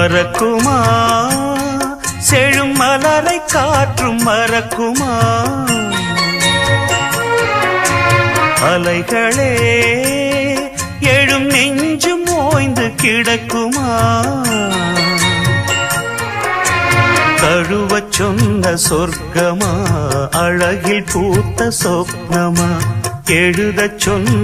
மறக்குமா செழும் மலரை காற்றும் மறக்குமா அலைகளே எழும் நெஞ்சும் ஓய்ந்து கிடக்குமா தழுவச் சொன்ன சொர்க்கமா அழகில் பூத்த சொப்னமா எழுதச் சொன்ன